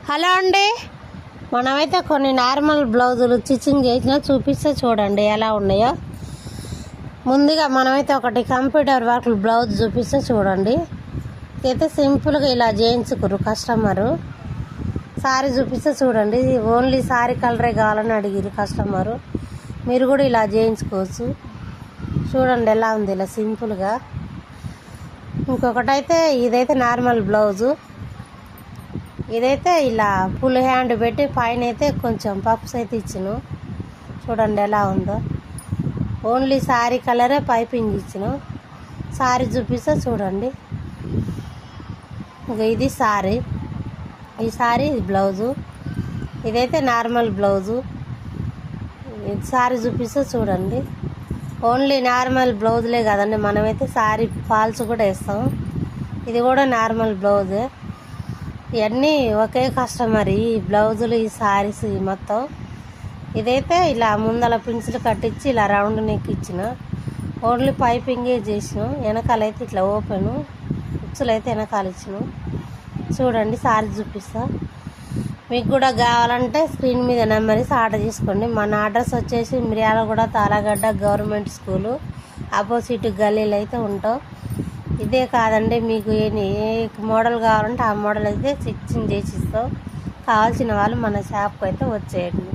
Hello అండి, మనమైతే కొన్ని నార్మల్ బ్లౌజులు స్టిచ్చింగ్ చేసినా చూపిస్తే చూడండి ఎలా ఉన్నాయో. ముందుగా మనమైతే ఒకటి కంప్యూటర్ వర్క్ బ్లౌజ్ చూపిస్తే చూడండి. అయితే సింపుల్గా ఇలా చేయించుకురు కస్టమరు. సారీ చూపిస్తే చూడండి, ఓన్లీ సారీ కలరే కావాలని అడిగిరు కస్టమరు. మీరు కూడా ఇలా చేయించుకోవచ్చు. చూడండి ఎలా ఉంది, ఇలా సింపుల్గా. ఇంకొకటైతే ఇదైతే నార్మల్ బ్లౌజు. ఇదైతే ఇలా ఫుల్ హ్యాండ్ పెట్టి పైన అయితే కొంచెం పప్స్ అయితే ఇచ్చిను. చూడండి ఎలా ఉందో. ఓన్లీ సారీ కలరే పైపింగ్ ఇచ్చిను. సారీ చూపిస్తే చూడండి. ఇంకా ఇది సారీ, ఈ సారీ బ్లౌజు. ఇదైతే నార్మల్ బ్లౌజు. సారీ చూపిస్తే చూడండి. ఓన్లీ నార్మల్ బ్లౌజులే కదండి, మనమైతే సారీ ఫాల్స్ కూడా వేస్తాం. ఇది కూడా నార్మల్ బ్లౌజే. ఇవన్నీ ఒకే కస్టమర్, ఈ బ్లౌజులు ఈ సారీస్ మొత్తం. ఇదైతే ఇలా ముందల పిన్సులు కట్టించి ఇలా రౌండ్ నెక్ ఇచ్చిన. ఓన్లీ పైపింగే చేసిన. వెనకాలైతే ఇట్లా ఓపెను, ఉచ్చులు అయితే వెనకాల ఇచ్చిన. చూడండి సారీ చూపిస్తా. మీకు కూడా కావాలంటే స్క్రీన్ మీద నెంబర్స్ ఆర్డర్ చేసుకోండి. మన అడ్రస్ వచ్చేసి మిర్యాలగూడ తాళగడ్డ గవర్నమెంట్ స్కూలు ఆపోజిట్ గల్లీలో అయితే ఉంటాం. ఇదే కాదండి, మీకు ఏ మోడల్ కావాలంటే ఆ మోడల్ అయితే స్టిచ్చింగ్ చేసి ఇస్తాం. కావాల్సిన వాళ్ళు మన షాప్కి అయితే వచ్చేయండి.